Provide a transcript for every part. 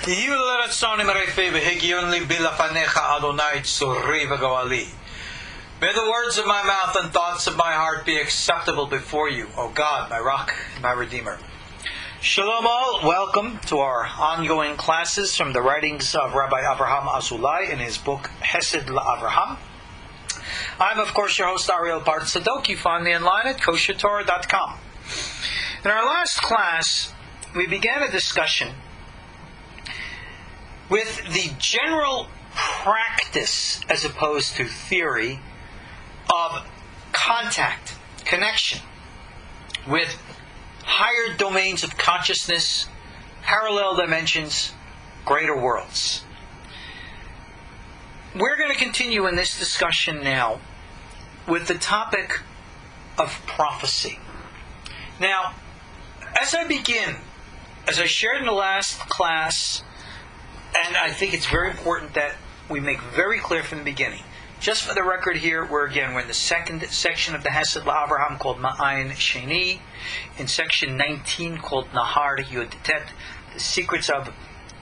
May the words of my mouth and thoughts of my heart be acceptable before you, O God, my rock and my redeemer. Shalom all, welcome to our ongoing classes from the writings of Rabbi Avraham Azulai in his book Hesed Avraham. I'm of course your host Ariel part Tzadok. You find me online at KosherTorah.com. In our last class, we began a discussion with the general practice, as opposed to theory, of contact, connection with higher domains of consciousness, parallel dimensions, greater worlds. We're going to continue in this discussion now with the topic of prophecy. Now, as I begin, as I shared in the last class, and I think it's very important that we make very clear from the beginning. Just for the record here, we're in the second section of the Hesed Avraham called Ma'ayin Sheni, in section 19 called Nahar Yud Tet, the secrets of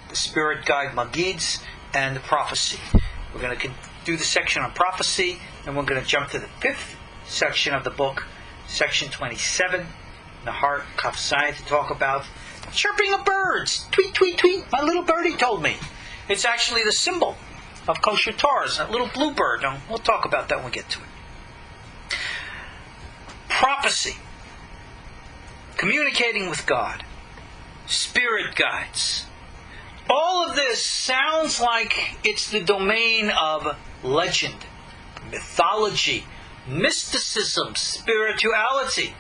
the spirit guide Magids and the prophecy. We're going to do the section on prophecy, and we're going to jump to the fifth section of the book, section 27, Nahar Kaf Zayin, to talk about chirping of birds. Tweet, tweet, tweet. My little birdie told me. It's actually the symbol of KosherTorah. It's that little blue bird. And we'll talk about that when we get to it. Prophecy. Communicating with God. Spirit guides. All of this sounds like it's the domain of legend, mythology, mysticism, spirituality.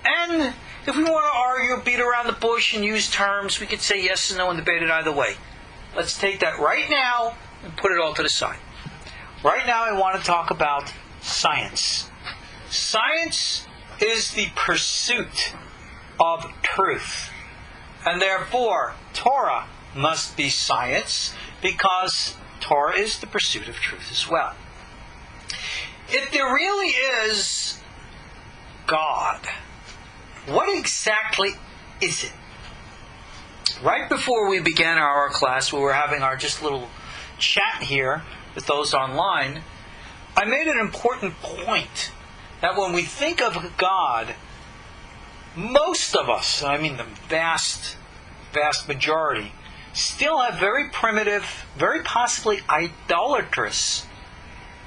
And if we want to argue, beat around the bush and use terms, we could say yes and no and debate it either way. Let's take that right now and put it all to the side. Right now I want to talk about science. Science is the pursuit of truth. And therefore, Torah must be science, because Torah is the pursuit of truth as well. If there really is God, what exactly is it? Right before we began our class, we were having our just little chat here with those online. I made an important point that when we think of God, most of us, I mean the vast majority, still have very primitive, very possibly idolatrous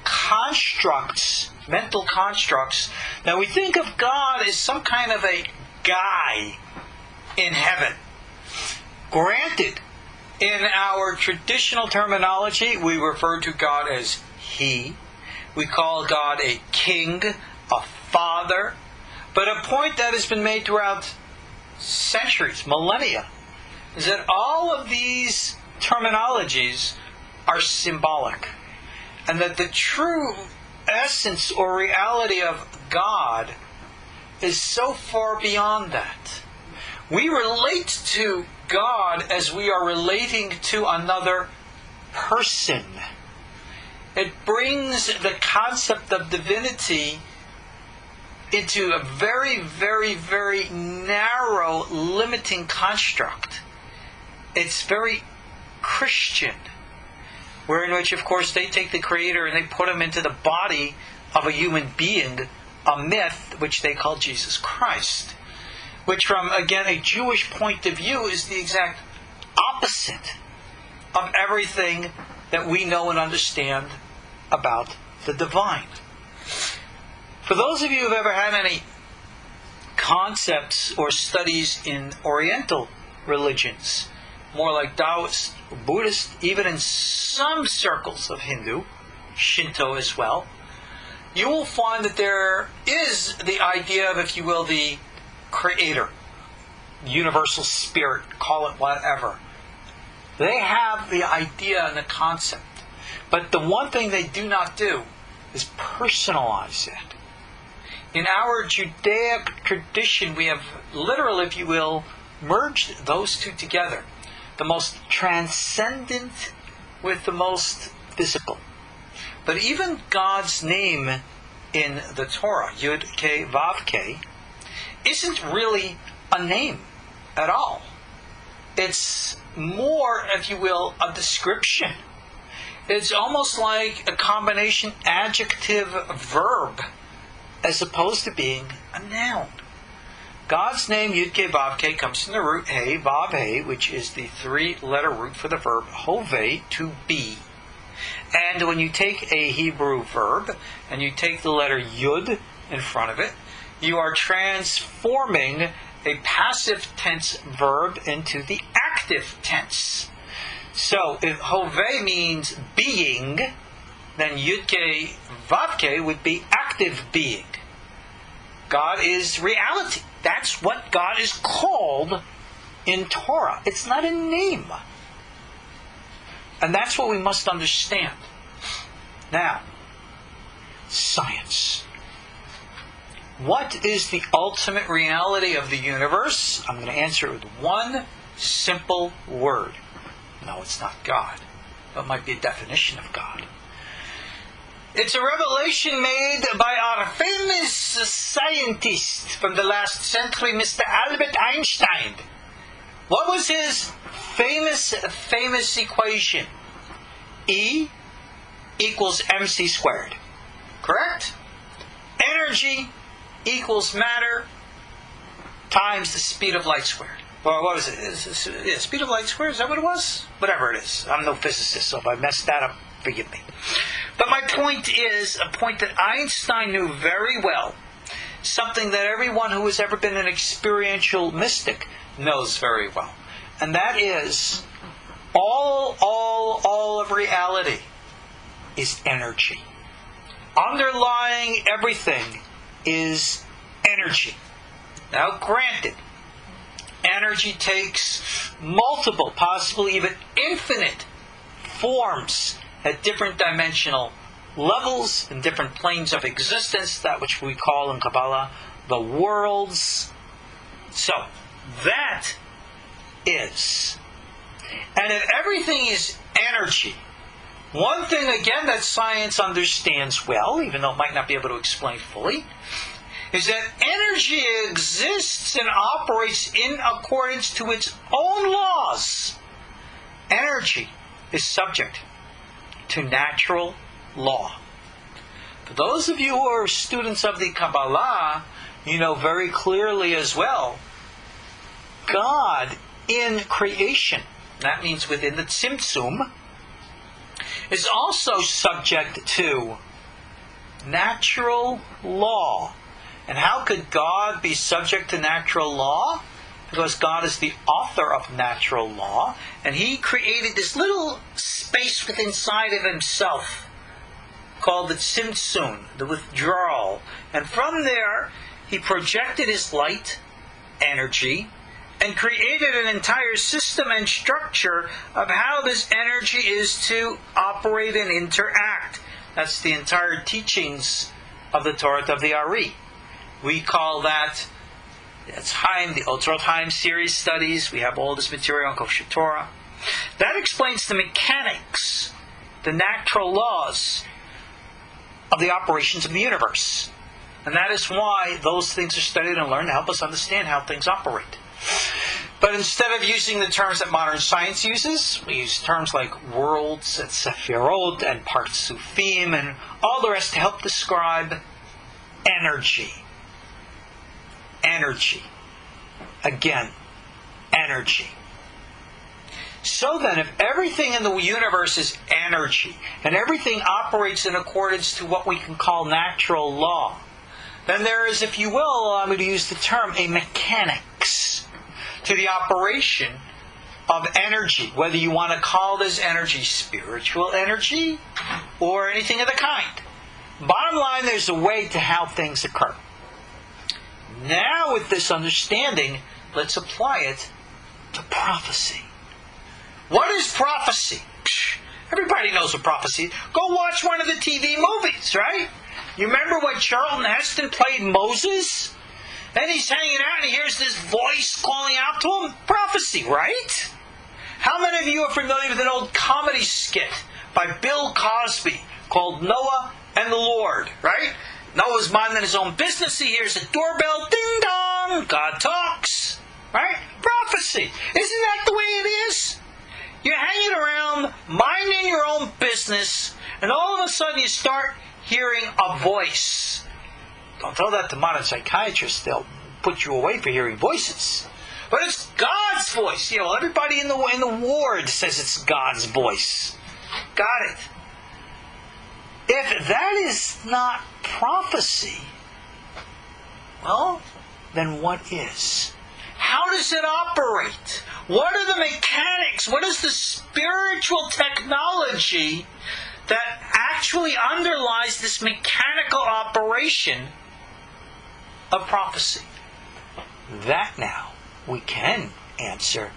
constructs, mental constructs. Now we think of God as some kind of a guy in heaven. Granted, in our traditional terminology, we refer to God as He. We call God a king, a father. But a point that has been made throughout centuries, millennia, is that all of these terminologies are symbolic. And that the true essence or reality of God is so far beyond that. We relate to God as we are relating to another person. It brings the concept of divinity into a very, very, very narrow, limiting construct. It's very Christian, wherein which, of course, they take the Creator and they put Him into the body of a human being, a myth, which they call Jesus Christ. Which, from, again, a Jewish point of view, is the exact opposite of everything that we know and understand about the divine. For those of you who have ever had any concepts or studies in Oriental religions, more like Taoist or Buddhist, even in some circles of Hindu, Shinto as well, you will find that there is the idea of, if you will, the Creator, universal spirit, call it whatever. They have the idea and the concept. But the one thing they do not do is personalize it. In our Judaic tradition, we have literally, if you will, merged those two together. The most transcendent with the most physical. But even God's name in the Torah, Yud Ke Vav Ke, isn't really a name at all. It's more, if you will, a description. It's almost like a combination adjective-verb as opposed to being a noun. God's name, Yud-Keh Vav-Keh, comes from the root He, Vav-He, which is the three-letter root for the verb Hoveh, to be. And when you take a Hebrew verb and you take the letter Yud in front of it, you are transforming a passive tense verb into the active tense. So if Hoveh means being, then Yud-Keh Vav-Keh would be active being. God is reality. That's what God is called in Torah. It's not a name. And that's what we must understand. Now, science. What is the ultimate reality of the universe? I'm going to answer it with one simple word. No, it's not God. It might be a definition of God. It's a revelation made by our famous scientist from the last century, Mr. Albert Einstein. What was his famous equation? E equals mc squared. Correct? Energy equals matter times the speed of light squared. Well, what was it? Speed of light squared? Is that what it was? Whatever it is. I'm no physicist, so if I messed that up, forgive me. But my point is a point that Einstein knew very well. Something that everyone who has ever been an experiential mystic knows very well. And that is, all of reality is energy. Underlying everything is energy. Now, granted, energy takes multiple, possibly even infinite forms at different dimensional levels and different planes of existence, that which we call in Kabbalah the worlds. So, that is. And if everything is energy, one thing again that science understands well, even though it might not be able to explain fully, is that energy exists and operates in accordance to its own laws. Energy is subject to natural law. For those of you who are students of the Kabbalah, you know very clearly as well, God in creation, that means within the Tzimtzum, is also subject to natural law. And how could God be subject to natural law? Because God is the author of natural law, and He created this little space within inside of Himself called the Tzimtzum, the withdrawal. And from there, He projected His light, energy, and created an entire system and structure of how this energy is to operate and interact. That's the entire teachings of the Torah of the Ari. We call that, that's Haim, the Otzrot Haim series studies. We have all this material on KosherTorah. That explains the mechanics, the natural laws of the operations of the universe. And that is why those things are studied and learned to help us understand how things operate. But instead of using the terms that modern science uses, we use terms like worlds and Seferot and Partsufim and all the rest to help describe energy. Energy. Again, energy. So then, if everything in the universe is energy, and everything operates in accordance to what we can call natural law, then there is, if you will, allow me to use the term, a mechanics to the operation of energy, whether you want to call this energy spiritual energy or anything of the kind. Bottom line, there's a way to how things occur. Now, with this understanding, let's apply it to prophecy. What is prophecy? Everybody knows what prophecy is. Go watch one of the TV movies, right? You remember when Charlton Heston played Moses? And he's hanging out and he hears this voice calling out to him? Prophecy, right? How many of you are familiar with an old comedy skit by Bill Cosby called Noah and the Lord, right? Noah's minding his own business. He hears a doorbell. Ding dong. God talks. Right? Prophecy. Isn't that the way it is? consciousness, and all of a sudden you start hearing a voice. Don't tell that to modern psychiatrists. They'll put you away for hearing voices. But it's God's voice. Everybody in the ward says it's God's voice. Got it. If that is not prophecy, well, then what is? How does it operate? What are the mechanics? What is the spiritual technology that actually underlies this mechanical operation of prophecy? That now we can answer,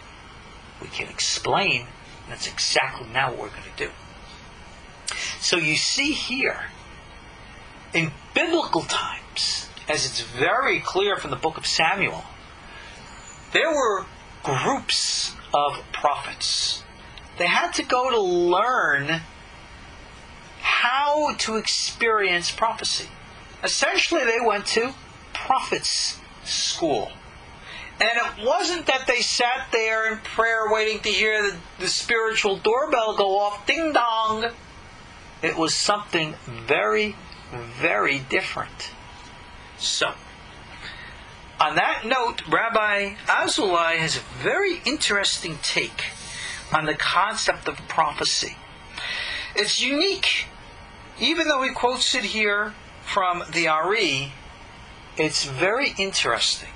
we can explain, and that's exactly now what we're going to do. So you see here, in biblical times, as it's very clear from the book of Samuel, there were groups of prophets. They had to go to learn how to experience prophecy. Essentially, they went to prophets' school. And it wasn't that they sat there in prayer waiting to hear the spiritual doorbell go off, ding dong. It was something very, very different. So, on that note, Rabbi Azulai has a very interesting take on the concept of prophecy. It's unique. Even though he quotes it here from the Ariel, it's very interesting.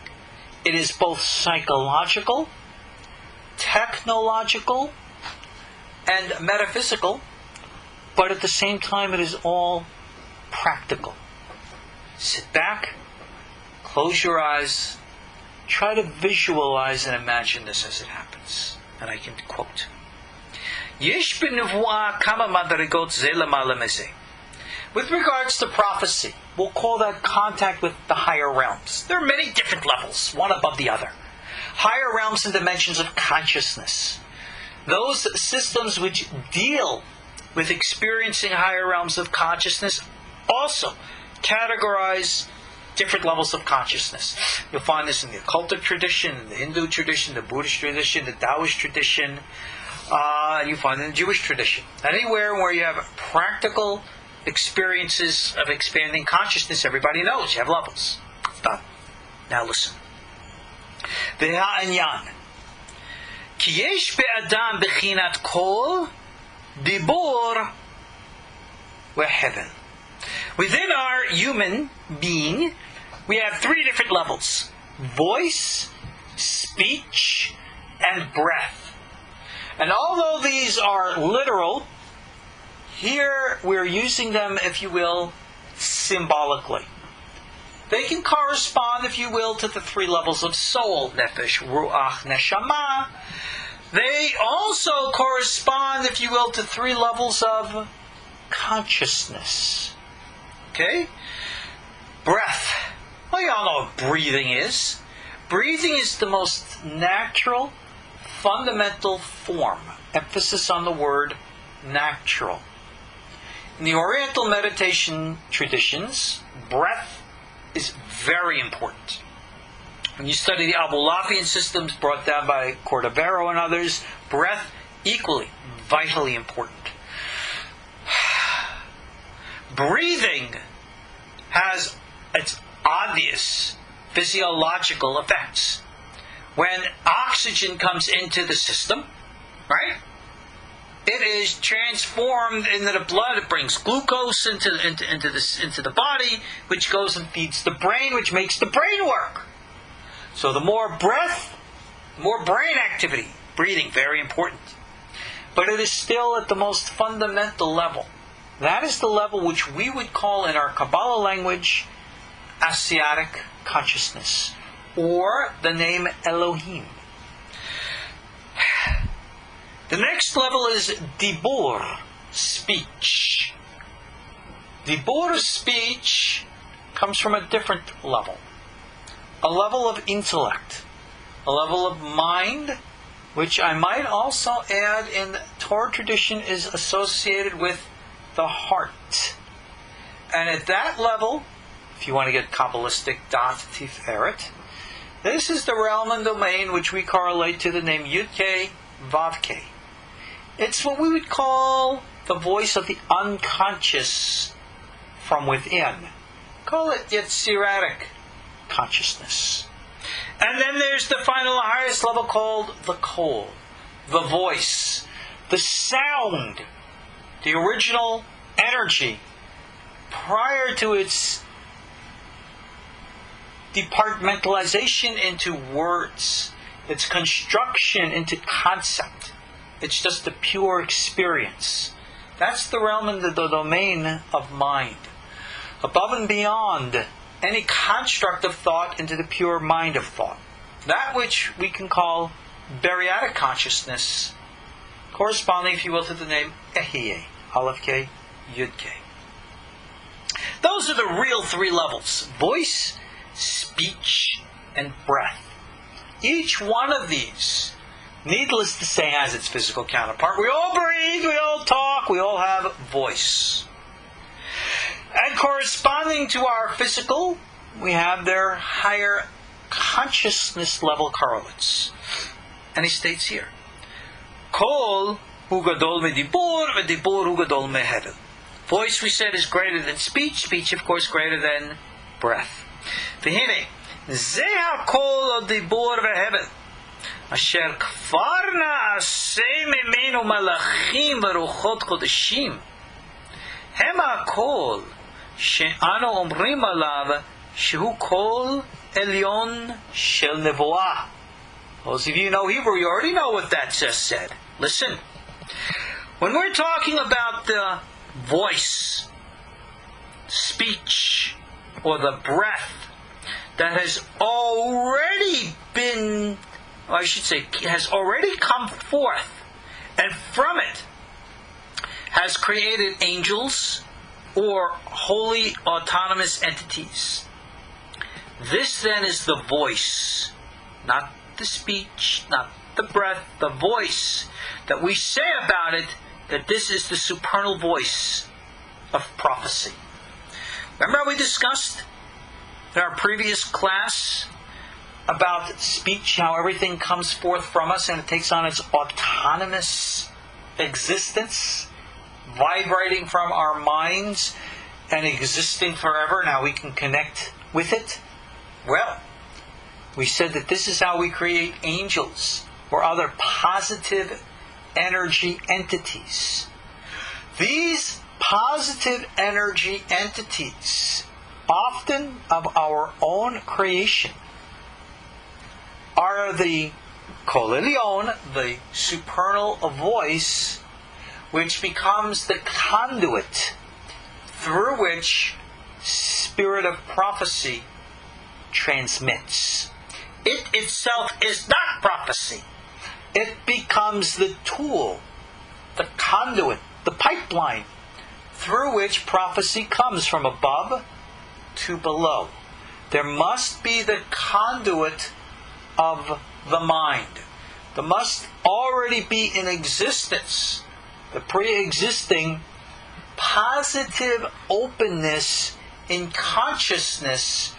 It is both psychological, technological, and metaphysical, but at the same time it is all practical. Sit back, close your eyes, try to visualize and imagine this as it happens. And I can quote, Yesh b'nevuah kama madrigot ze lemala mezeh. With regards to prophecy, we'll call that contact with the higher realms. There are many different levels, one above the other. Higher realms and dimensions of consciousness. Those systems which deal with experiencing higher realms of consciousness also categorize different levels of consciousness. You'll find this in the occultic tradition, the Hindu tradition, the Buddhist tradition, the Taoist tradition, and you find it in the Jewish tradition. Anywhere where you have practical experiences of expanding consciousness, everybody knows you have levels. Done. Now listen. V'ha'anyan ki yesh be'adam b'chinat kol dibor ve'hevel. Within our human being, we have three different levels: voice, speech, and breath. And although these are literal, here we're using them, if you will, symbolically. They can correspond, if you will, to the three levels of soul, nefesh, ruach, neshama. They also correspond, if you will, to three levels of consciousness. Okay? Breath. Well, you all know what breathing is. Breathing is the most natural, fundamental form. Emphasis on the word natural. In the Oriental meditation traditions, breath is very important. When you study the Abulafian systems brought down by Cordovero and others, breath equally, vitally important. Breathing has its obvious physiological effects. When oxygen comes into the system, right? It is transformed into the blood. It brings glucose into the body, which goes and feeds the brain, which makes the brain work. So the more breath, more brain activity. Breathing, very important. But it is still at the most fundamental level. That is the level which we would call in our Kabbalah language Asiatic consciousness, or the name Elohim. The next level is dibur, speech. Dibur, speech, comes from a different level. A level of intellect. A level of mind, which I might also add in the Torah tradition is associated with the heart. And at that level, if you want to get Kabbalistic, dot tiferet, this is the realm and domain which we correlate to the name Yud-Kei, Vav-Kei. It's what we would call the voice of the unconscious from within. Call it Yetziratic consciousness. And then there's the final, highest level called the Kol, the voice, the sound, the original energy prior to its departmentalization into words, its construction into concept. It's just a pure experience. That's the realm and the domain of mind. Above and beyond any construct of thought into the pure mind of thought. That which we can call Bariatic consciousness, corresponding, if you will, to the name Ehyeh, Aleph K, Yud K. Those are the real three levels: voice, speech, and breath. Each one of these, needless to say, has its physical counterpart. We all breathe, we all talk, we all have voice. And corresponding to our physical, we have their higher consciousness level correlates. And he states here, Kol hu gadol medibur, vedibur hu gadol mehevel. Voice, we said, is greater than speech. Speech, of course, greater than breath. V'hine, ze ha-kol odibur vehevel, asher kvar na'aseh mimenu malachim v'ruchot kodeshim, hem ha-kol she'anu omrim alav shehu kol elyon shel nevoah. Those of you who know Hebrew, you already know what that just said. Listen. When we're talking about the voice, speech, or the breath that has already been, or I should say, has already come forth, and from it has created angels or holy autonomous entities. This then is the voice, not the speech, not the breath, the voice that we say about it, that this is the supernal voice of prophecy. Remember how we discussed in our previous class about speech, how everything comes forth from us and it takes on its autonomous existence, vibrating from our minds and existing forever. Now we can connect with it. Well, we said that this is how we create angels or other positive energy entities. These positive energy entities, often of our own creation, are the Kol Elyon, the supernal voice, which becomes the conduit through which spirit of prophecy transmits. It itself is not prophecy. It becomes the tool, the conduit, the pipeline through which prophecy comes from above to below. There must be the conduit of the mind. There must already be in existence the pre-existing positive openness in consciousness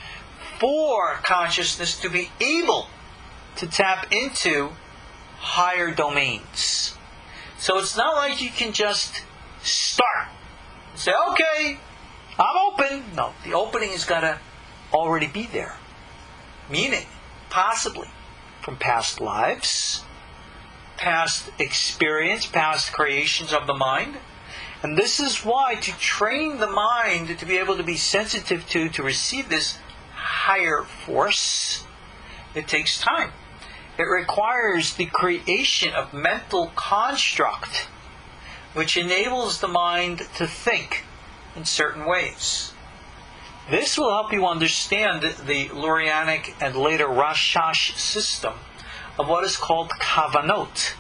for consciousness to be able to tap into higher domains. So it's not like you can just start and say, okay, I'm open. No, the opening has got to already be there. Meaning, possibly, from past lives, past experience, past creations of the mind. And this is why, to train the mind to be able to be sensitive to receive this higher force, it takes time. It requires the creation of mental construct which enables the mind to think in certain ways. This will help you understand the Lurianic and later Rashash system of what is called Kavanot,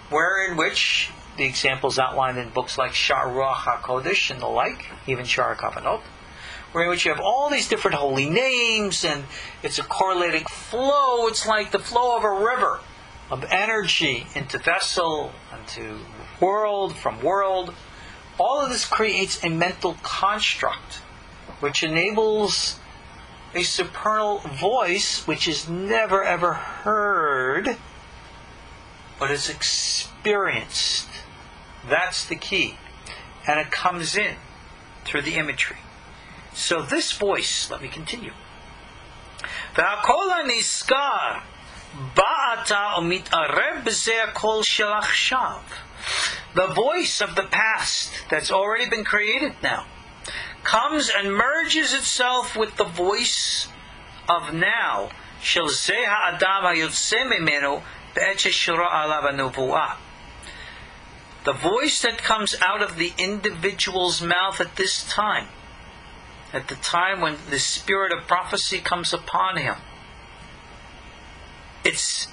wherein which the examples outlined in books like Ruah HaKodesh and the like, even Shar Kavanot, where in which you have all these different holy names, and it's a correlating flow. It's like the flow of a river of energy into vessel, into world, from world. All of this creates a mental construct which enables a supernal voice which is never ever heard, but is experienced That's the key. And it comes in through the imagery. So this voice, let me continue. והקול הנזכר בא עתה ומתערב בזה הקול של עכשיו. The voice of the past that's already been created now comes and merges itself with the voice of now של זה האדם היוצא ממנו בעת ששורה עליו הנבואה. The voice that comes out of the individual's mouth at this time, at the time when the spirit of prophecy comes upon him, it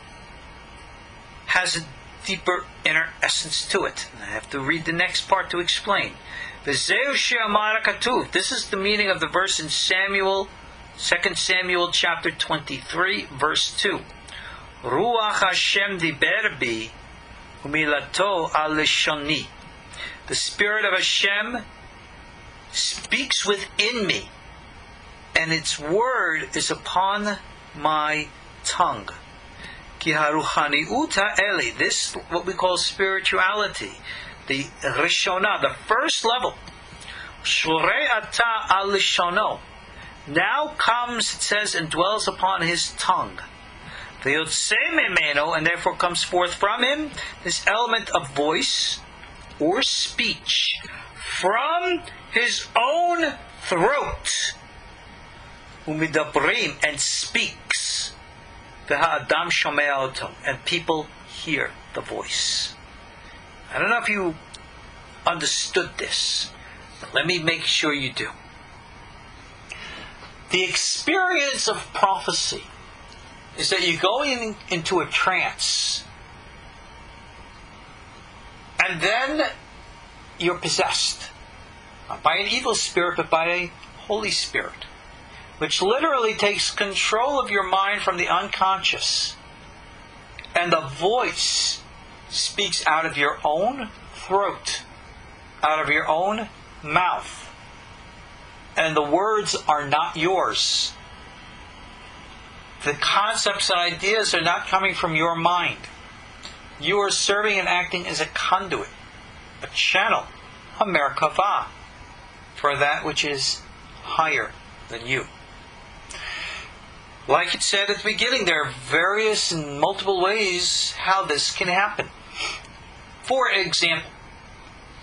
has a deeper inner essence to it. And I have to read the next part to explain. This is the meaning of the verse in Samuel, 2 Samuel chapter 23, verse 2. Ruah Hashem diber bi, umilato al lishoni. The Spirit of Hashem speaks within me, and its word is upon my tongue. Ki haruchaniut ha'eli, this what we call spirituality, the rishona, the first level. Shurei ata al lishono, now comes, it says, and dwells upon his tongue. V'yotzei memeno, and therefore comes forth from him this element of voice or speech from his own throat. Umidabrim, and speaks. V'ha'adam shomea oto, and people hear the voice. I don't know if you understood this, but let me make sure you do. The experience of prophecy is that you're going into a trance, and then you're possessed, not by an evil spirit, but by a Holy Spirit, which literally takes control of your mind from the unconscious, and the voice speaks out of your own throat, out of your own mouth, and the words are not yours. The concepts and ideas are not coming from your mind. You are serving and acting as a conduit, a channel, a merkavah, for that which is higher than you. Like it said at the beginning, there are various and multiple ways how this can happen. For example,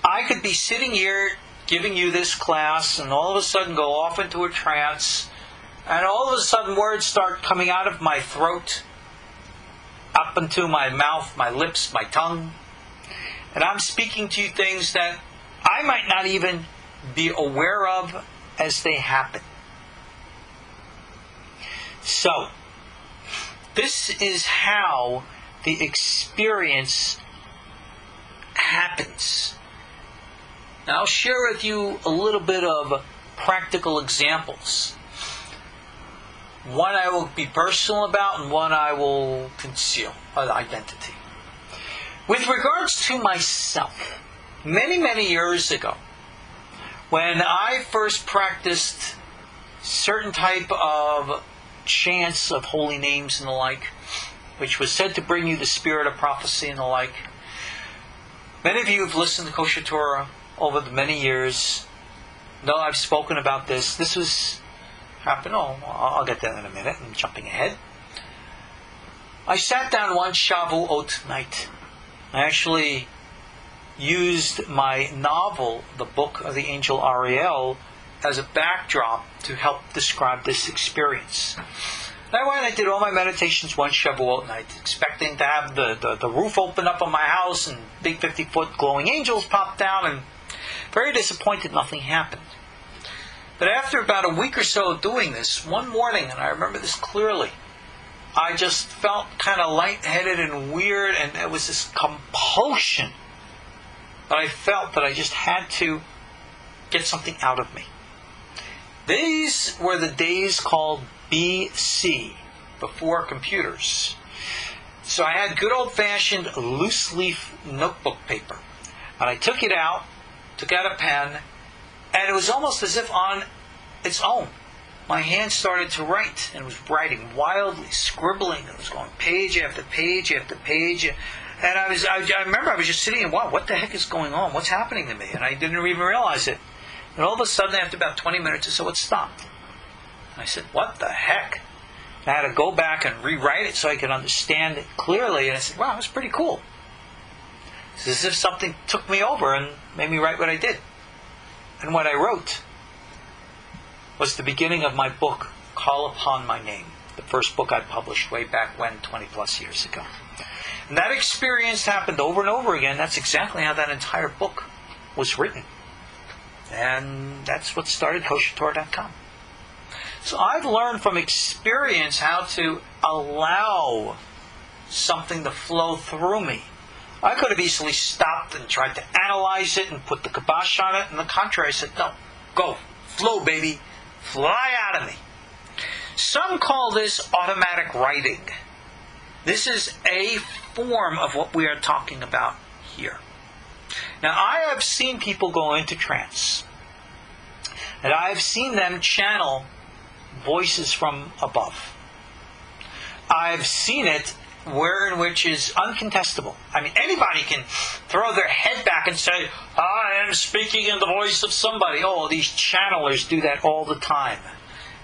I could be sitting here giving you this class and all of a sudden go off into a trance, and all of a sudden words start coming out of my throat, up into my mouth, my lips, my tongue, and I'm speaking to you things that I might not even be aware of as they happen. So, this is how the experience happens. Now, I'll share with you a little bit of practical examples. One I will be personal about, and one I will conceal, identity. With regards to myself, many, many years ago, when I first practiced certain type of chants of holy names and the like, which was said to bring you the spirit of prophecy and the like, many of you have listened to KosherTorah over the many years. No, I've spoken about this. This was happened. Oh, I'll get that in a minute. I'm jumping ahead. I sat down one Shavuot night. I actually used my novel, the book of the angel Ariel, as a backdrop to help describe this experience. And I went and I did all my meditations one Shavuot night, expecting to have the roof open up on my house and big 50-foot glowing angels pop down, and very disappointed nothing happened. But after about a week or so of doing this, one morning, and I remember this clearly, I just felt kind of lightheaded and weird, and there was this compulsion that I felt that I just had to get something out of me. These were the days called BC, before computers. So I had good old-fashioned loose-leaf notebook paper. And I took it out, took out a pen, and it was almost as if on its own. My hand started to write, and it was writing wildly, scribbling. It was going page after page after page. And And I remember I was just sitting and, wow, what the heck is going on? What's happening to me? And I didn't even realize it. And all of a sudden, after about 20 minutes or so, it stopped. And I said, what the heck? And I had to go back and rewrite it so I could understand it clearly. And I said, wow, that was pretty cool. It's as if something took me over and made me write what I did. And what I wrote was the beginning of my book, Call Upon My Name. The first book I published way back when, 20 plus years ago. And that experience happened over and over again. That's exactly how that entire book was written. And that's what started KosherTorah.com. So I've learned from experience how to allow something to flow through me. I could have easily stopped and tried to analyze it and put the kibosh on it. And the contrary, I said, no, go, flow, baby, fly out of me. Some call this automatic writing. This is a form of what we are talking about here. Now, I have seen people go into trance. And I have seen them channel voices from above. I've seen it in which is uncontestable. I mean, anybody can throw their head back and say, I am speaking in the voice of somebody. Oh, these channelers do that all the time.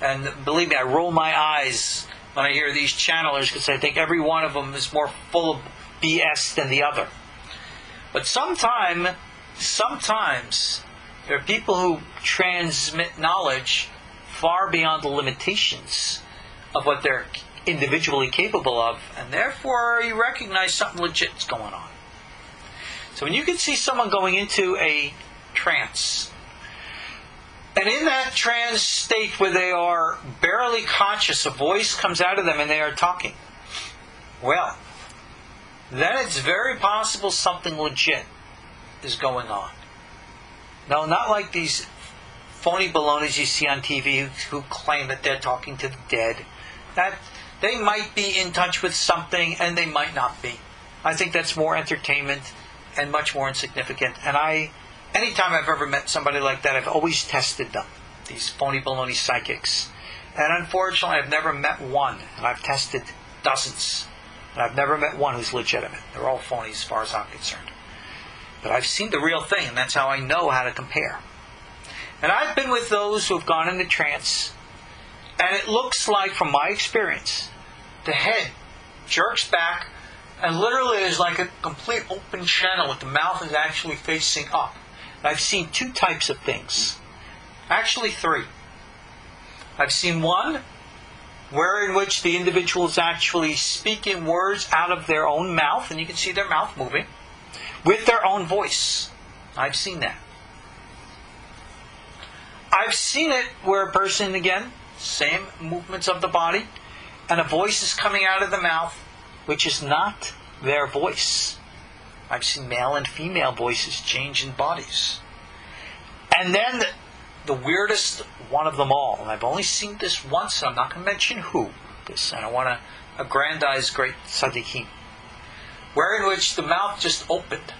And believe me, I roll my eyes when I hear these channelers because I think every one of them is more full of BS than the other. But sometimes there are people who transmit knowledge far beyond the limitations of what they're individually capable of, and therefore you recognize something legit is going on. So when you can see someone going into a trance, and in that trance state where they are barely conscious, a voice comes out of them and they are talking, well, then it's very possible something legit is going on. No, not like these phony balonies you see on TV who claim that they're talking to the dead. That they might be in touch with something and they might not be. I think that's more entertainment and much more insignificant. And anytime I've ever met somebody like that, I've always tested them, these phony baloney psychics. And unfortunately, I've never met one. And I've tested dozens. And I've never met one who's legitimate. They're all phony as far as I'm concerned. But I've seen the real thing, and that's how I know how to compare. And I've been with those who have gone into trance, and it looks like, from my experience, the head jerks back, and literally there's like a complete open channel with the mouth is actually facing up. And I've seen two types of things. Actually, three. I've seen one in which the individual is actually speaking words out of their own mouth, and you can see their mouth moving, with their own voice. I've seen that. I've seen it where a person, again, same movements of the body, and a voice is coming out of the mouth, which is not their voice. I've seen male and female voices change in bodies. And then the weirdest one of them all, and I've only seen this once, and I'm not going to mention who, because I don't want to aggrandize great tzaddikim, in which the mouth just opened.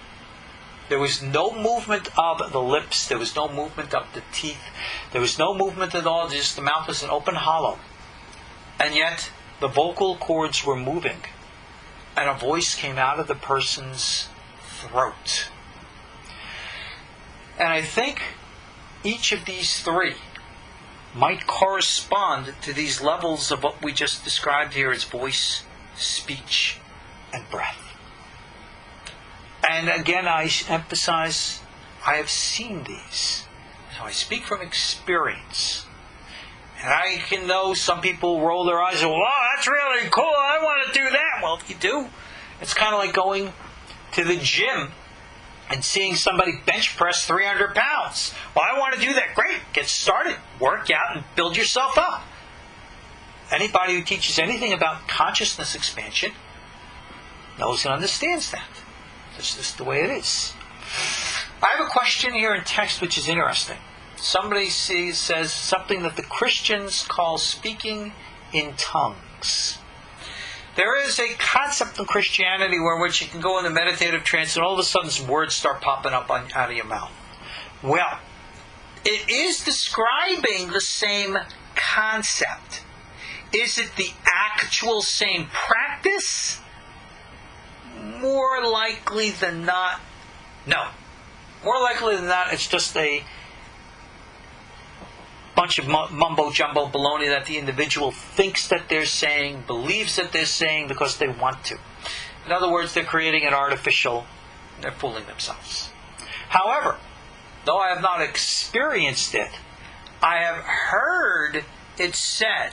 There was no movement of the lips. There was no movement of the teeth. There was no movement at all. Just the mouth was an open hollow. And yet, the vocal cords were moving. And a voice came out of the person's throat. And I think each of these three might correspond to these levels of what we just described here as voice, speech, and breath. And again, I emphasize, I have seen these. So I speak from experience. And I can know some people roll their eyes and, wow, that's really cool, I want to do that. Well, if you do, it's kind of like going to the gym and seeing somebody bench press 300 pounds. Well, I want to do that. Great, get started. Work out and build yourself up. Anybody who teaches anything about consciousness expansion knows and understands that. That's just the way it is. I have a question here in text which is interesting. Somebody says something that the Christians call speaking in tongues. There is a concept in Christianity where which you can go into meditative trance and all of a sudden some words start popping up out of your mouth. Well, it is describing the same concept. Is it the actual same practice? more likely than not, no. More likely than not, it's just a bunch of mumbo-jumbo baloney that the individual thinks that they're saying, believes that they're saying because they want to. In other words, they're creating an artificial, they're fooling themselves. However, though I have not experienced it, I have heard it said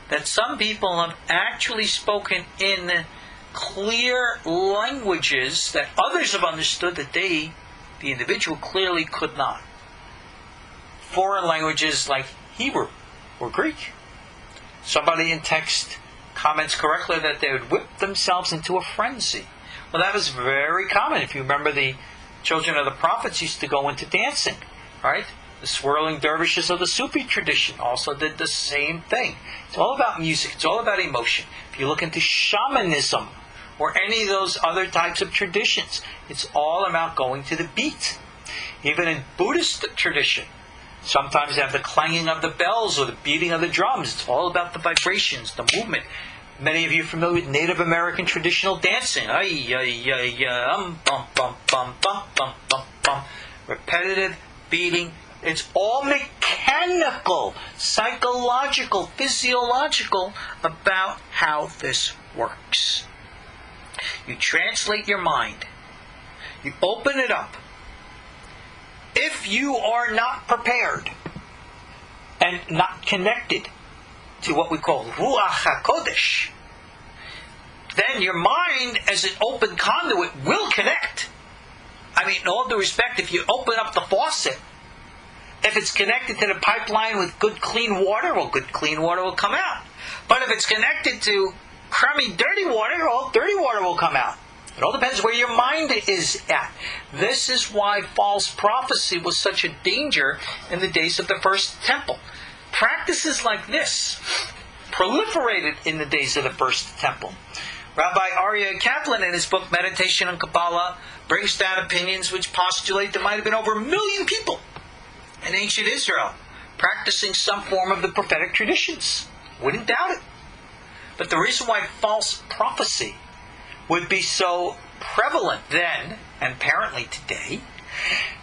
that some people have actually spoken in clear languages that others have understood that the individual clearly could not. Foreign languages like Hebrew or Greek. Somebody in text comments correctly that they would whip themselves into a frenzy. Well, that was very common. If you remember, the children of the prophets used to go into dancing, right? The swirling dervishes of the Sufi tradition also did the same thing. It's all about music. It's all about emotion. If you look into shamanism or any of those other types of traditions, it's all about going to the beat. Even in Buddhist tradition, sometimes they have the clanging of the bells or the beating of the drums. It's all about the vibrations, the movement. Many of you are familiar with Native American traditional dancing. Repetitive beating. It's all mechanical, psychological, physiological about how this works. You translate your mind. You open it up. If you are not prepared and not connected to what we call Ruah HaKodesh, then your mind as an open conduit will connect. I mean, in all due respect, if you open up the faucet, if it's connected to the pipeline with good clean water, well, good clean water will come out. But if it's connected to crummy dirty water, well, dirty water will come out. It all depends where your mind is at. This is why false prophecy was such a danger in the days of the first temple. Practices like this proliferated in the days of the first temple. Rabbi Ariel Kaplan, in his book Meditation on Kabbalah, brings down opinions which postulate there might have been over 1 million people in ancient Israel practicing some form of the prophetic traditions. Wouldn't doubt it. But the reason why false prophecy would be so prevalent then, and apparently today,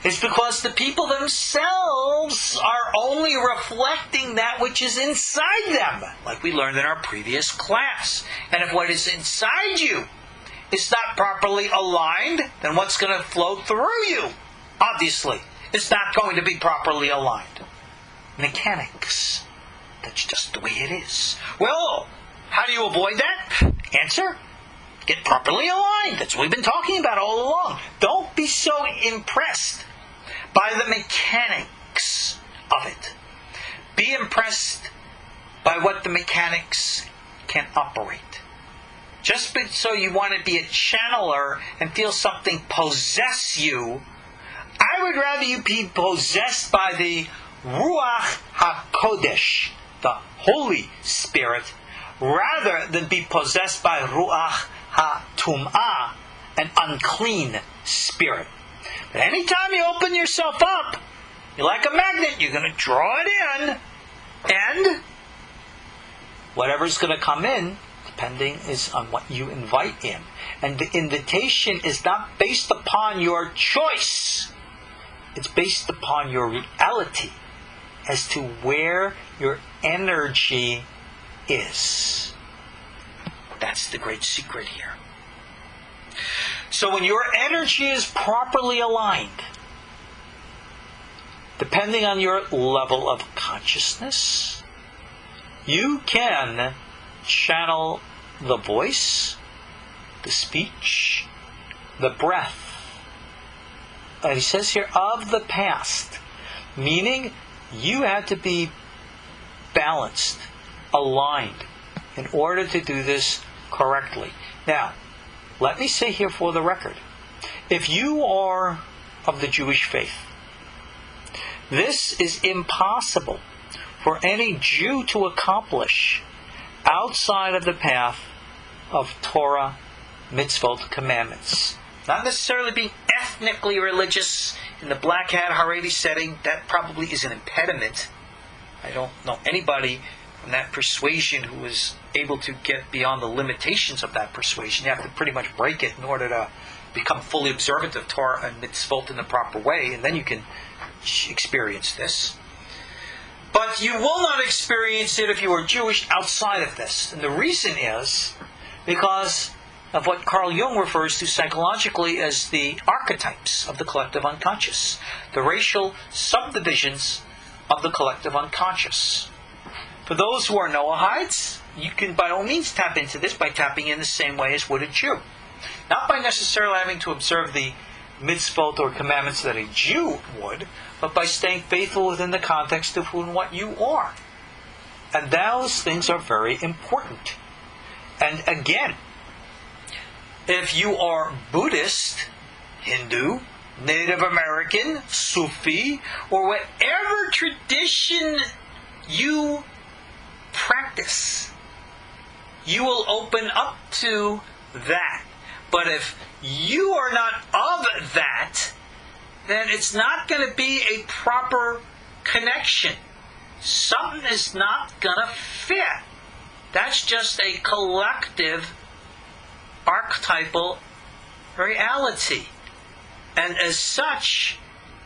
is because the people themselves are only reflecting that which is inside them, like we learned in our previous class. And if what is inside you is not properly aligned, then what's going to flow through you? Obviously, it's not going to be properly aligned. Mechanics. That's just the way it is. Well, how do you avoid that? Answer: get properly aligned. That's what we've been talking about all along. Don't be so impressed by the mechanics of it. Be impressed by what the mechanics can operate. Just so you want to be a channeler and feel something possess you, I would rather you be possessed by the Ruah HaKodesh, the Holy Spirit, rather than be possessed by Ruach HaTum'ah, an unclean spirit. But anytime you open yourself up, you're like a magnet. You're going to draw it in, and whatever's going to come in, depending is on what you invite in. And the invitation is not based upon your choice. It's based upon your reality as to where your energy is. That's the great secret here. So when your energy is properly aligned, depending on your level of consciousness, you can channel the voice, the speech, the breath. He says here, of the past, meaning you had to be balanced, aligned, in order to do this correctly. Now, let me say here for the record, if you are of the Jewish faith, this is impossible for any Jew to accomplish outside of the path of Torah, mitzvot, commandments. Not necessarily being ethnically religious in the black hat Haredi setting. That probably is an impediment. I don't know anybody and that persuasion who was able to get beyond the limitations of that persuasion. You have to pretty much break it in order to become fully observant of Torah and mitzvot in the proper way, and then you can experience this. But you will not experience it if you are Jewish outside of this. And the reason is because of what Carl Jung refers to psychologically as the archetypes of the collective unconscious, the racial subdivisions of the collective unconscious. For those who are Noahides, you can by all means tap into this by tapping in the same way as would a Jew. Not by necessarily having to observe the mitzvot or commandments that a Jew would, but by staying faithful within the context of who and what you are. And those things are very important. And again, if you are Buddhist, Hindu, Native American, Sufi, or whatever tradition you practice, you will open up to that. But if you are not of that, then it's not going to be a proper connection. Something is not going to fit. That's just a collective archetypal reality. And as such,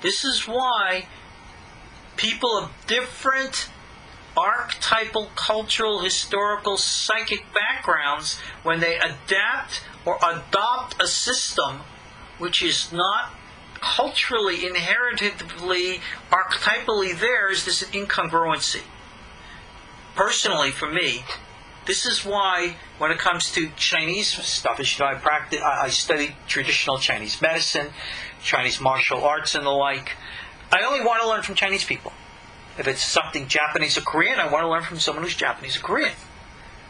this is why people of different archetypal, cultural, historical, psychic backgrounds, when they adapt or adopt a system which is not culturally, inheritively, archetypally theirs, there's an incongruency. Personally, for me, this is why, when it comes to Chinese stuff, as you know, I study traditional Chinese medicine, Chinese martial arts, and the like. I only want to learn from Chinese people. If it's something Japanese or Korean, I want to learn from someone who's Japanese or Korean.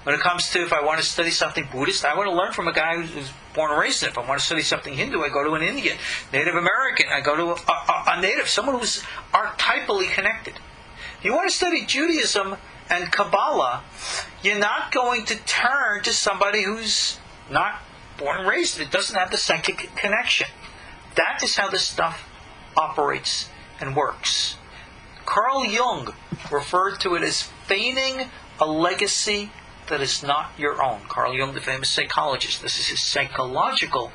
When it comes to, if I want to study something Buddhist, I want to learn from a guy who's born and raised in it. If I want to study something Hindu, I go to an Indian. Native American, I go to a native, someone who's archetypally connected. If you want to study Judaism and Kabbalah, you're not going to turn to somebody who's not born and raised in it, doesn't have the psychic connection. That is how this stuff operates and works. Carl Jung referred to it as feigning a legacy that is not your own. Carl Jung, the famous psychologist. This is his psychological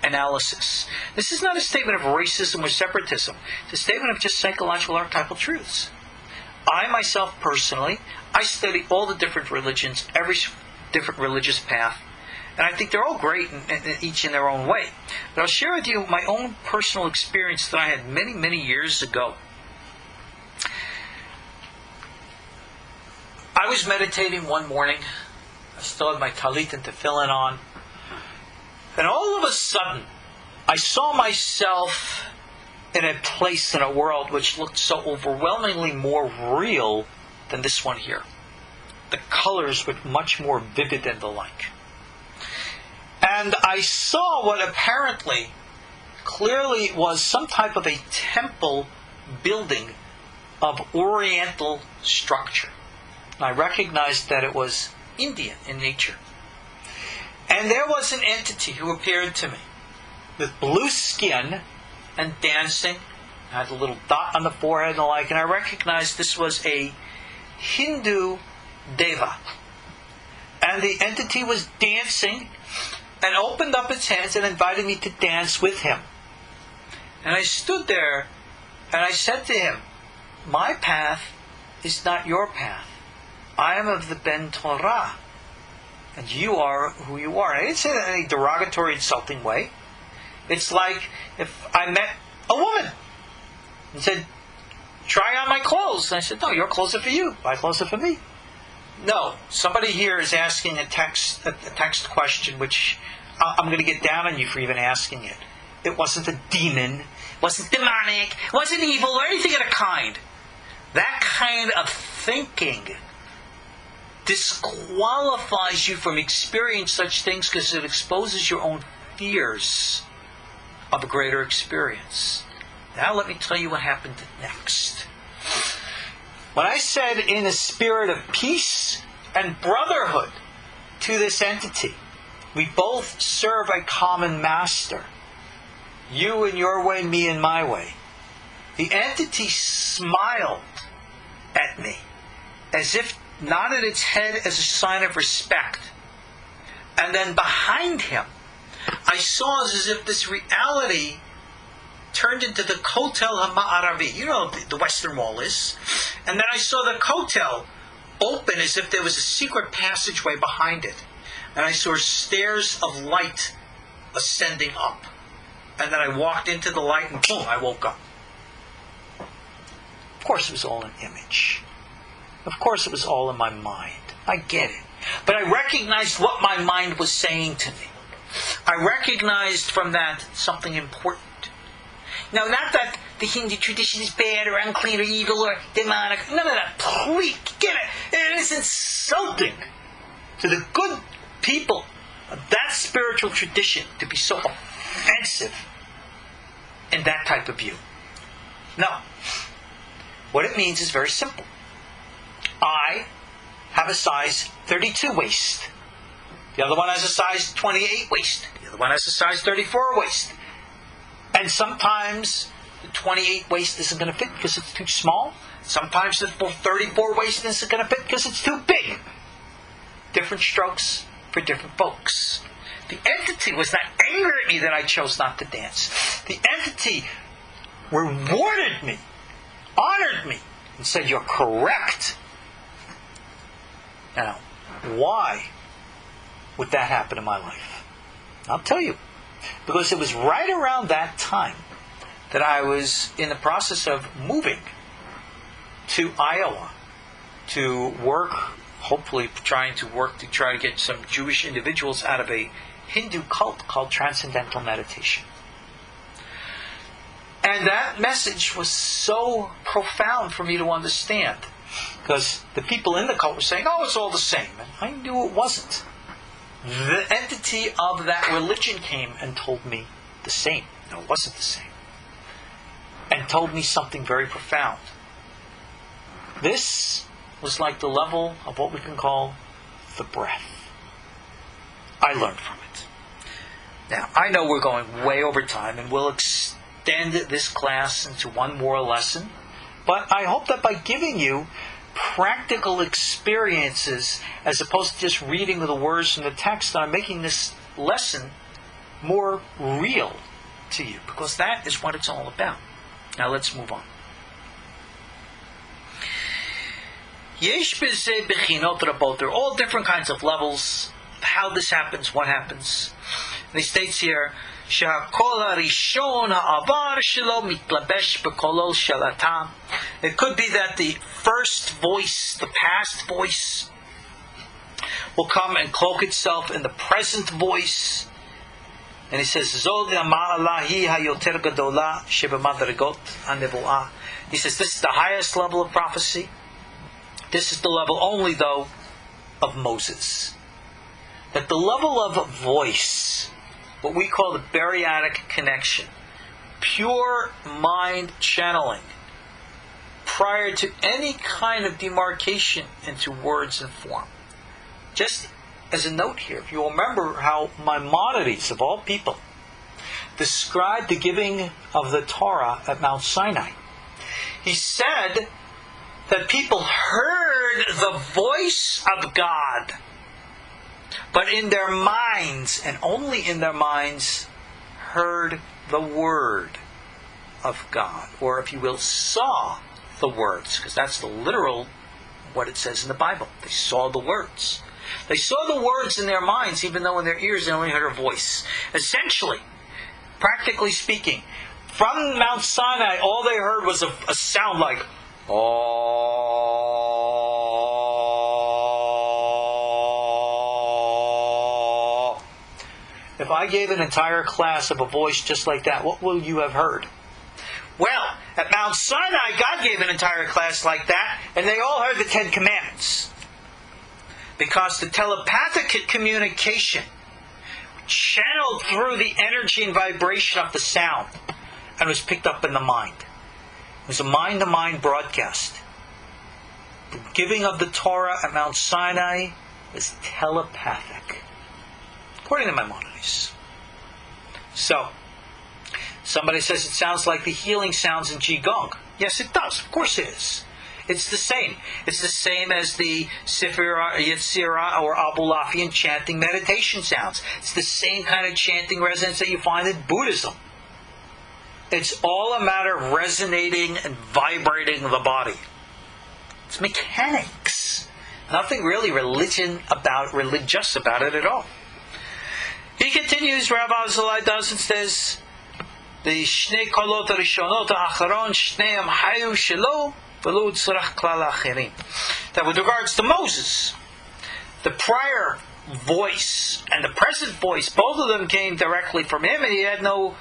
analysis. This is not a statement of racism or separatism. It's a statement of just psychological archetypal truths. I myself personally, I study all the different religions, every different religious path, and I think they're all great, each in their own way. But I'll share with you my own personal experience that I had many, many years ago. I was meditating one morning. I still had my talit and tefillin on. And all of a sudden, I saw myself in a place in a world which looked so overwhelmingly more real than this one here. The colors were much more vivid than the like. And I saw what apparently, clearly was some type of a temple building of Oriental structure. And I recognized that it was Indian in nature. And there was an entity who appeared to me with blue skin and dancing, had a little dot on the forehead and the like, and I recognized this was a Hindu deva. And the entity was dancing and opened up its hands and invited me to dance with him. And I stood there and I said to him, my path is not your path. I am of the Ben Torah, and you are who you are. And I didn't say that in any derogatory, insulting way. It's like if I met a woman and said, try on my clothes. And I said, no, your clothes are for you. My clothes are for me. No. Somebody here is asking a text question, which I'm going to get down on you for even asking it. It wasn't a demon. It wasn't demonic. It wasn't evil or anything of the kind. That kind of thinking disqualifies you from experiencing such things because it exposes your own fears of a greater experience. Now let me tell you what happened next. When I said in a spirit of peace and brotherhood to this entity, we both serve a common master. You in your way, me in my way. The entity smiled at me as if nodded its head as a sign of respect. And then behind him, I saw as if this reality turned into the Kotel HaMa'aravi. You know the Western Wall is. And then I saw the Kotel open as if there was a secret passageway behind it. And I saw stairs of light ascending up. And then I walked into the light and boom, I woke up. Of course it was all an image. Of course it was all in my mind. I get it. But I recognized what my mind was saying to me. I recognized from that something important. Now, not that the Hindu tradition is bad or unclean or evil or demonic. None of that. Please, get it. It is insulting to the good people of that spiritual tradition to be so offensive in that type of view. No. What it means is very simple. I have a size 32 waist. The other one has a size 28 waist. The other one has a size 34 waist. And sometimes the 28 waist isn't going to fit because it's too small. Sometimes the 34 waist isn't going to fit because it's too big. Different strokes for different folks. The entity was not angry at me that I chose not to dance. The entity rewarded me, honored me, and said, "You're correct." Now, why would that happen in my life? I'll tell you. Because it was right around that time that I was in the process of moving to Iowa to work, hopefully trying to get some Jewish individuals out of a Hindu cult called Transcendental Meditation. And that message was so profound for me to understand. Because the people in the cult were saying, "Oh, it's all the same." And I knew it wasn't. The entity of that religion came and told me the same. No, it wasn't the same. And told me something very profound. This was like the level of what we can call the breath. I learned from it. Now, I know we're going way over time, and we'll extend this class into one more lesson. But I hope that by giving you practical experiences, as opposed to just reading the words from the text, I'm making this lesson more real to you, because that is what it's all about. Now let's move on. Yesh b'zeh bechinot rabot. There are all different kinds of levels of how this happens, what happens. And he states here, שהקול הראשון העבר שלו מתלבש בקולו של עתה. It could be that the first voice, the past voice, will come and cloak itself in the present voice. And he says, זו המעלה היא היותר גדולה שבמדרגות הנבואה. He says, this is the highest level of prophecy. This is the level only, though, of Moses. That the level of voice, what we call the bariatic connection, pure mind channeling, prior to any kind of demarcation into words and form. Just as a note here, if you remember how Maimonides, of all people, described the giving of the Torah at Mount Sinai. He said that people heard the voice of God, but in their minds, and only in their minds, heard the word of God. Or, if you will, saw the words, because that's the literal what it says in the Bible. They saw the words. They saw the words in their minds, even though in their ears they only heard a voice. Essentially, practically speaking, from Mount Sinai, all they heard was a sound like, oh. If I gave an entire class of a voice just like that, what will you have heard? Well, at Mount Sinai, God gave an entire class like that, and they all heard the Ten Commandments. Because the telepathic communication channeled through the energy and vibration of the sound and was picked up in the mind. It was a mind-to-mind broadcast. The giving of the Torah at Mount Sinai was telepathic, according to Maimonides. So, somebody says it sounds like the healing sounds in Qigong. Yes, it does. Of course it is. It's the same. It's the same as the Sefer, Yetzirah, or Abulafian chanting meditation sounds. It's the same kind of chanting resonance that you find in Buddhism. It's all a matter of resonating and vibrating the body. It's mechanics. Nothing really religious about it at all. He continues, Rabbi Azulai does, and says, the Shnei Kolot Rishonot Acharon Shneim Hayu Shelo V'lo Tzarach Klal Achirim. That with regards to Moses, the prior voice and the present voice, both of them came directly from him, and he had no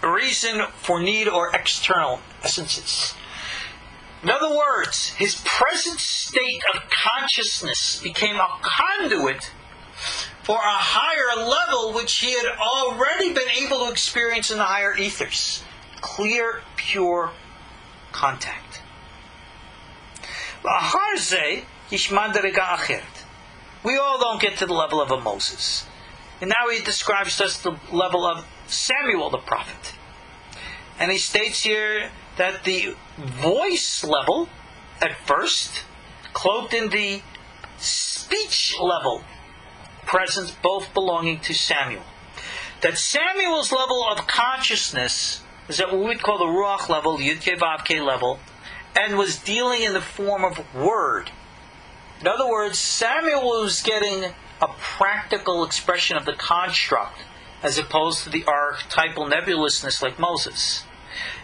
reason for need or external essences. In other words, his present state of consciousness became a conduit for a higher level which he had already been able to experience in the higher ethers. Clear, pure contact. We all don't get to the level of a Moses. And now he describes us the level of Samuel the prophet. And he states here that the voice level, at first, cloaked in the speech level, presence both belonging to Samuel. That Samuel's level of consciousness is at what we call the Ruach level, the Yud-Kei Vav-Kei level, and was dealing in the form of word. In other words, Samuel was getting a practical expression of the construct as opposed to the archetypal nebulousness like Moses.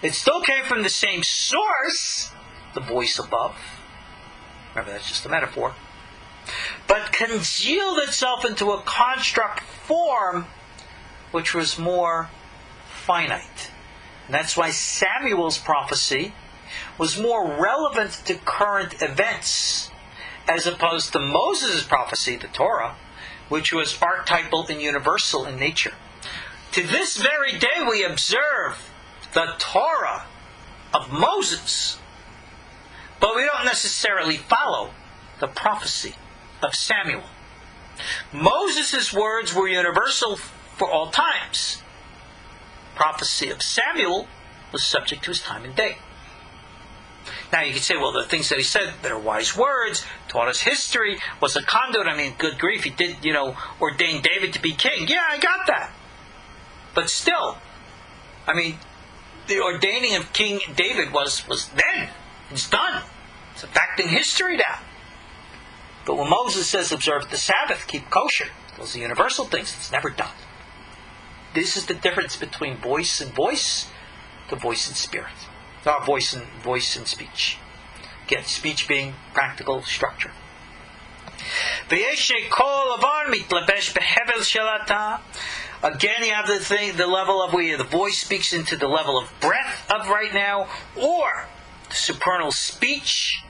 It still came from the same source, the voice above. Remember, that's just a metaphor. But congealed itself into a construct form which was more finite. And that's why Samuel's prophecy was more relevant to current events as opposed to Moses' prophecy, the Torah, which was archetypal and universal in nature. To this very day we observe the Torah of Moses, but we don't necessarily follow the prophecy of Samuel. Moses' words were universal for all times. Prophecy of Samuel was subject to his time and day. Now you can say, well, the things that he said, they're wise words, taught us history, was a conduit. I mean, good grief, he did, ordain David to be king. Yeah, I got that. But still, I mean, the ordaining of King David was then. It's done. It's a fact in history now. But when Moses says, observe the Sabbath, keep kosher, those are universal things. It's never done. This is the difference between voice and voice, to voice and spirit. Voice and speech. Again, speech being practical structure. Again, you have the level of where the voice speaks into the level of breath of right now, or the supernal speech,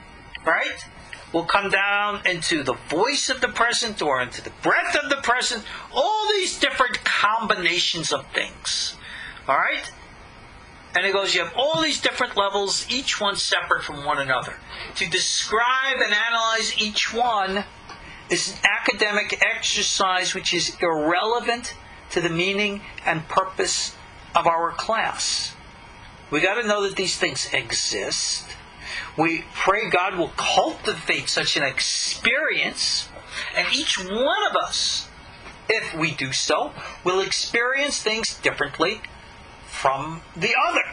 right, will come down into the voice of the present or into the breath of the present. All these different combinations of things. Alright? And it goes, you have all these different levels, each one separate from one another. To describe and analyze each one is an academic exercise which is irrelevant to the meaning and purpose of our class. We got to know that these things exist. We pray God will cultivate such an experience, and each one of us, if we do so, will experience things differently from the other.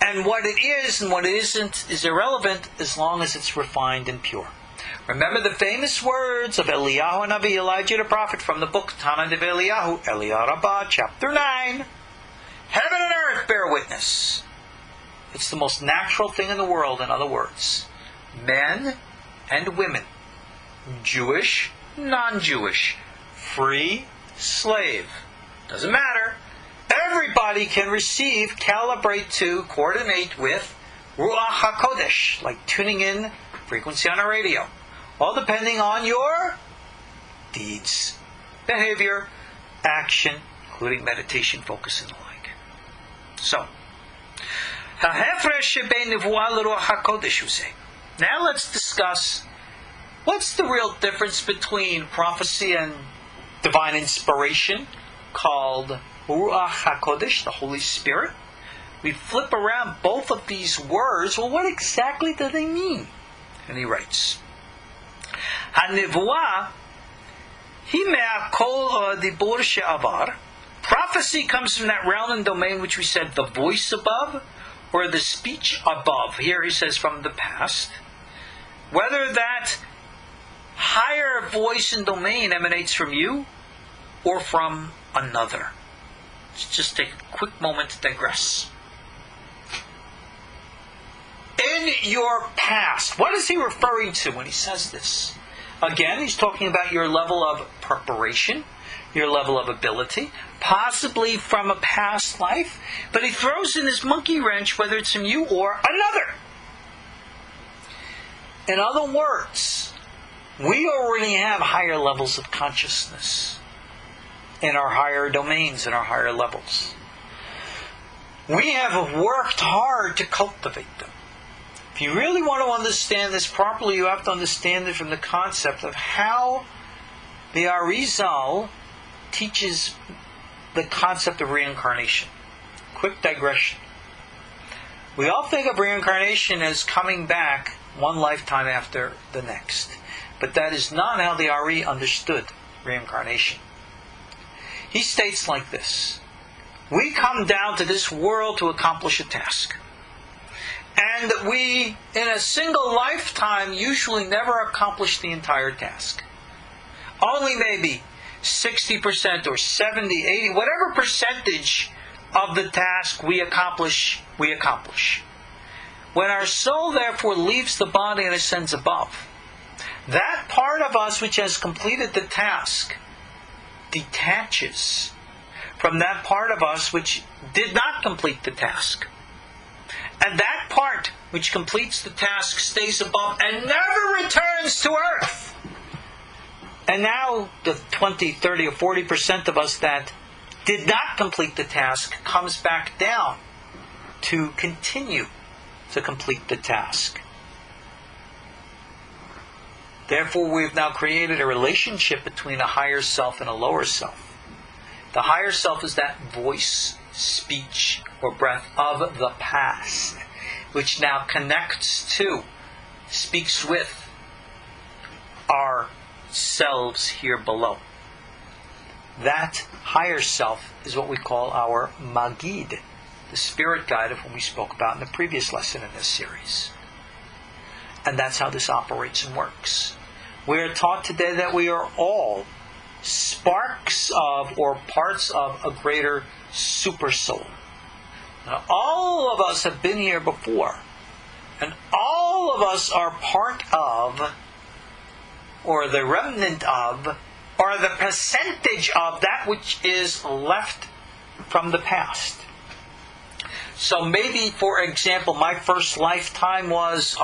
And what it is and what it isn't is irrelevant as long as it's refined and pure. Remember the famous words of Eliyahu Nabi, Elijah the prophet, from the book Tanakh of Eliyahu, Eliyahu Rabbah, chapter 9. Heaven and earth bear witness. It's the most natural thing in the world, in other words. Men and women. Jewish, non-Jewish. Free, slave. Doesn't matter. Everybody can receive, calibrate to, coordinate with Ruah HaKodesh, like tuning in frequency on a radio. All depending on your deeds, behavior, action, including meditation, focus, and the like. So, now let's discuss what's the real difference between prophecy and divine inspiration, called Ruah HaKodesh, the Holy Spirit, we flip around both of these words. Well, what exactly do they mean? And he writes, "Hanivua hi me'akol dibur she'avar." Prophecy comes from that realm and domain which we said, the voice above, or the speech above. Here he says from the past. Whether that higher voice and domain emanates from you or from another. Let's just take a quick moment to digress. In your past, what is he referring to when he says this? Again, he's talking about your level of preparation, your level of ability, possibly from a past life, but he throws in this monkey wrench, whether it's from you or another. In other words, we already have higher levels of consciousness in our higher domains, in our higher levels. We have worked hard to cultivate them. If you really want to understand this properly, you have to understand it from the concept of how the Arizal teaches the concept of reincarnation. Quick digression. We all think of reincarnation as coming back one lifetime after the next. But that is not how the Ari understood reincarnation. He states like this: we come down to this world to accomplish a task. And we, in a single lifetime, usually never accomplish the entire task. Only maybe 60% or 70, 80, whatever percentage of the task we accomplish. When our soul therefore leaves the body and ascends above, that part of us which has completed the task detaches from that part of us which did not complete the task. And that part which completes the task stays above and never returns to earth. And now the 20, 30, or 40% of us that did not complete the task comes back down to continue to complete the task. Therefore, we've now created a relationship between a higher self and a lower self. The higher self is that voice, speech, or breath of the past, which now connects to, speaks with our selves here below. That higher self is what we call our Magid, the spirit guide of whom we spoke about in the previous lesson in this series. And that's how this operates and works. We are taught today that we are all sparks of or parts of a greater super soul. Now, all of us have been here before, and all of us are part of, or the remnant of, or the percentage of that which is left from the past. So maybe, for example, my first lifetime was,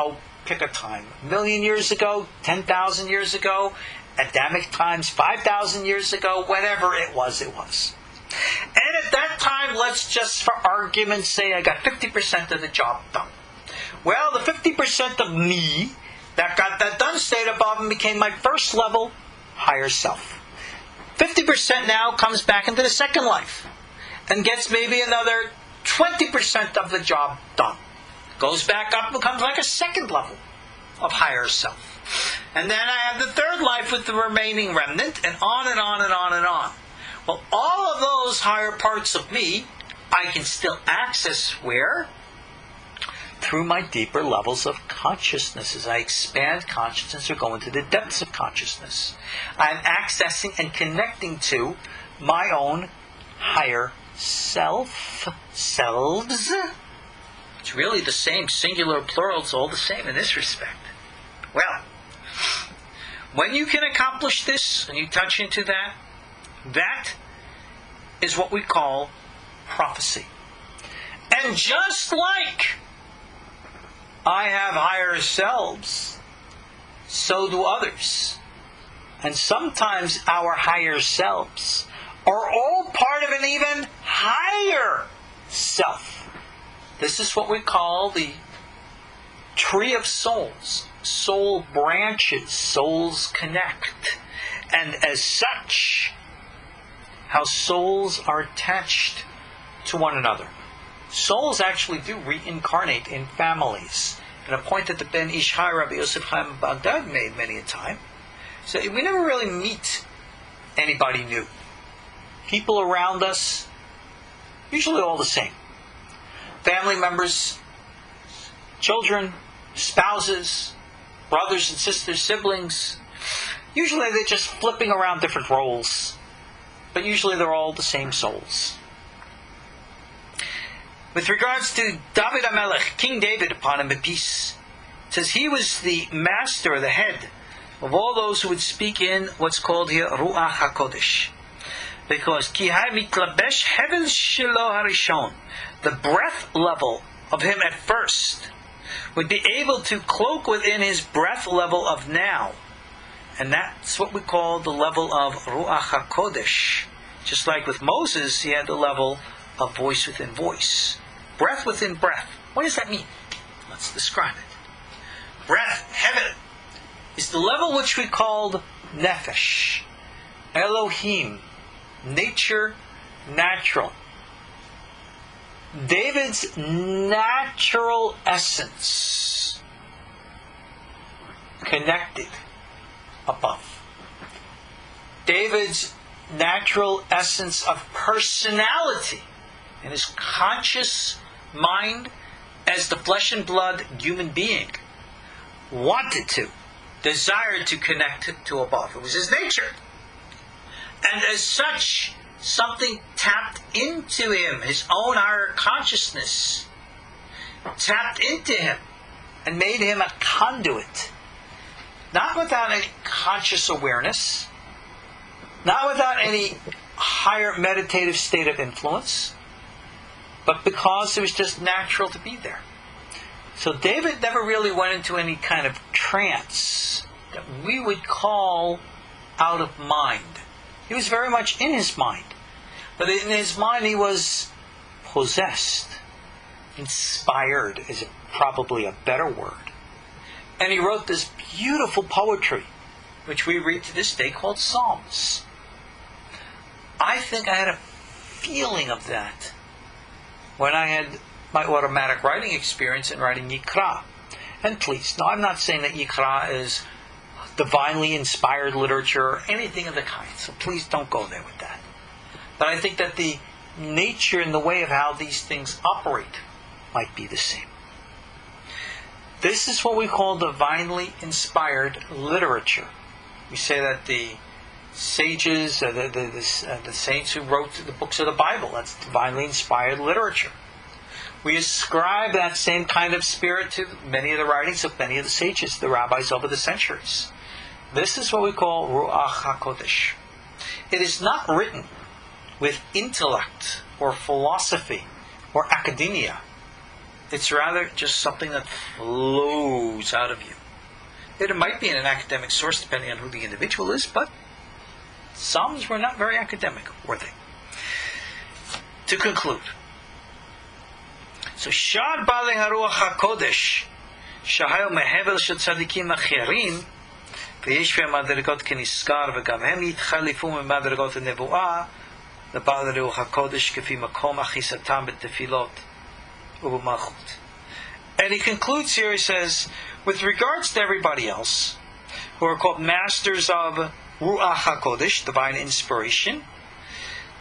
pick a time, 1,000,000 years ago, 10,000 years ago, Adamic times, 5,000 years ago, whatever it was. And at that time, let's just, for argument's sake, I got 50% of the job done. Well, the 50% of me that got that done stayed above and became my first level higher self. 50% now comes back into the second life and gets maybe another 20% of the job done. Goes back up and becomes like a second level of higher self. And then I have the third life with the remaining remnant, and on and on and on and on. Well, all of those higher parts of me, I can still access where? Through my deeper levels of consciousness. As I expand consciousness or go into the depths of consciousness, I'm accessing and connecting to my own higher selves. It's really the same, singular, plural, it's all the same in this respect. Well, when you can accomplish this and you touch into that, that is what we call prophecy. And just like I have higher selves, so do others. And sometimes our higher selves are all part of an even higher self. This is what we call the tree of souls. Soul branches, souls connect. And as such, how souls are attached to one another. souls actually do reincarnate in families. And a point that the Ben Ish Hai Rabbi Yosef Chaim Baghdad made many a time. So we never really meet anybody new. People around us, usually all the same. Family members, children, spouses, brothers and sisters, siblings. Usually they're just flipping around different roles. But usually they're all the same souls. With regards to David HaMelech, King David, upon him be peace, it says he was the master, the head, of all those who would speak in what's called here Ruah HaKodesh. Because Ki hai mitlabesh hevel shelo harishon, the breath level of him at first, would be able to cloak within his breath level of now. And that's what we call the level of Ruah HaKodesh. Just like with Moses, he had the level of voice within voice. Breath within breath. What does that mean? Let's describe it. Breath, heaven, is the level which we called Nefesh. Elohim, nature, natural. David's natural essence connected above. David's natural essence of personality in his conscious mind as the flesh and blood human being wanted to, desired to connect to above. It was his nature. And as such, something tapped into him, his own higher consciousness, tapped into him and made him a conduit. Not without any conscious awareness, not without any higher meditative state of influence, but because it was just natural to be there. So David never really went into any kind of trance that we would call out of mind. He was very much in his mind. But in his mind he was possessed. Inspired is probably a better word. And he wrote this beautiful poetry, which we read to this day, called Psalms. I think I had a feeling of that when I had my automatic writing experience in writing Yikra. And please, now I'm not saying that Yikra is divinely inspired literature or anything of the kind, so please don't go there with that. But I think that the nature and the way of how these things operate might be the same. This is what we call divinely inspired literature. We say that the sages, the saints who wrote the books of the Bible, that's divinely inspired literature. We ascribe that same kind of spirit to many of the writings of many of the sages, the rabbis over the centuries. This is what we call Ruah HaKodesh. It is not written with intellect or philosophy or academia. It's rather just something that flows out of you. It might be in an academic source depending on who the individual is, but Psalms were not very academic, were they? To conclude, so Shar Balei HaRuach HaKodesh Shahayo Mehevel Shel Tzadikim Acherim V'yesh V'hem Madrigot Keniskar V'gam Hem Yitchalifu M'madrigot HaNevuah L'Balei HaRuach HaKodesh Kefi Makom Achisatam B'Tefilot U'Malchut. And he concludes here, he says, with regards to everybody else who are called masters of Ruah HaKodesh, divine inspiration,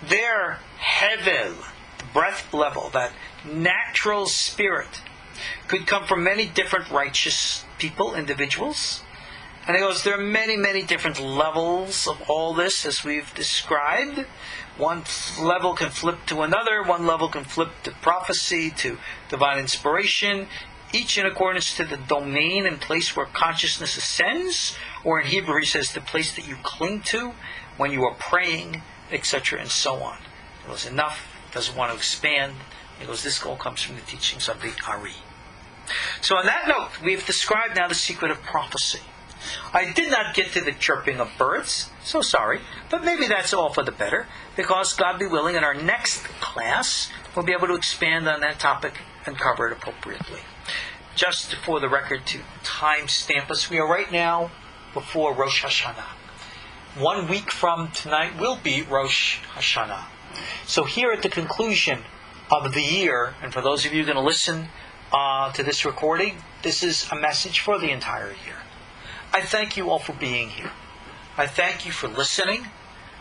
their Hevel, the breath level, that natural spirit, could come from many different righteous people, individuals. And he goes, there are many, many different levels of all this, as we've described. One level can flip to another, one level can flip to prophecy, to divine inspiration, each in accordance to the domain and place where consciousness ascends, or in Hebrew he says the place that you cling to when you are praying, etc., and so on. It was enough, doesn't want to expand. He goes, this all comes from the teachings of the Ari. So on that note, we've described now the secret of prophecy. I did not get to the chirping of birds, so sorry, but maybe that's all for the better, because God be willing, in our next class, we'll be able to expand on that topic and cover it appropriately. Just for the record, to time stamp us, we are right now before Rosh Hashanah. 1 week from tonight will be Rosh Hashanah. So here at the conclusion of the year. And for those of you going to listen to this recording, this is a message for the entire year. I thank you all for being here. I thank you for listening.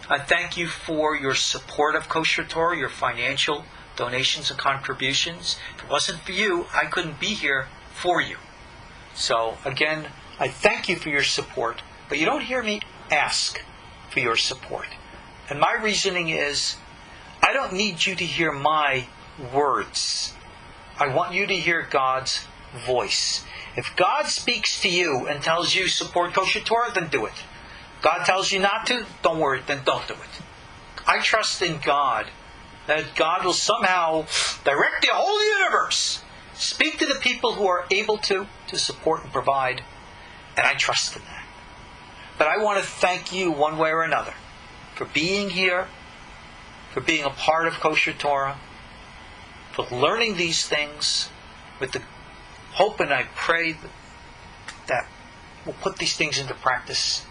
I thank you for your support of KosherTorah, your financial donations and contributions. If it wasn't for you, I couldn't be here for you. So again, I thank you for your support, but you don't hear me ask for your support. And my reasoning is, I don't need you to hear my words. I want you to hear God's voice. If God speaks to you and tells you support KosherTorah, then do it. God tells you not to, don't worry, then don't do it. I trust in God that God will somehow direct the whole universe. Speak to the people who are able to support and provide, and I trust in that. But I want to thank you one way or another for being here, for being a part of KosherTorah, for learning these things with the hope, and I pray that we'll put these things into practice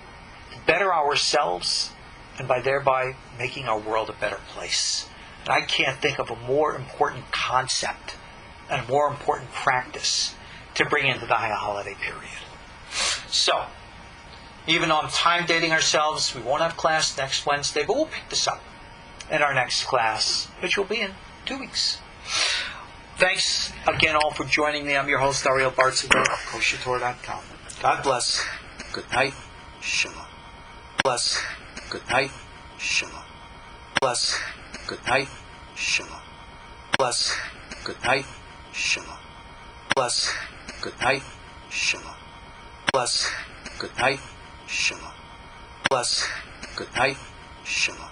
to better ourselves and by thereby making our world a better place. And I can't think of a more important concept and a more important practice to bring into the high holiday period. So, even though I'm time dating ourselves, we won't have class next Wednesday, but we'll pick this up in our next class, which will be in 2 weeks. Thanks again all for joining me. I'm your host, Ariel of KosherTorah.com. God bless. Good night. Shalom. Bless. Good night. Shalom. Bless. Good night. Shalom. Bless. Good night. Shalom. Bless. Good night. Shalom. Bless. Good night. Shalom. Bless. Good night. Shalom.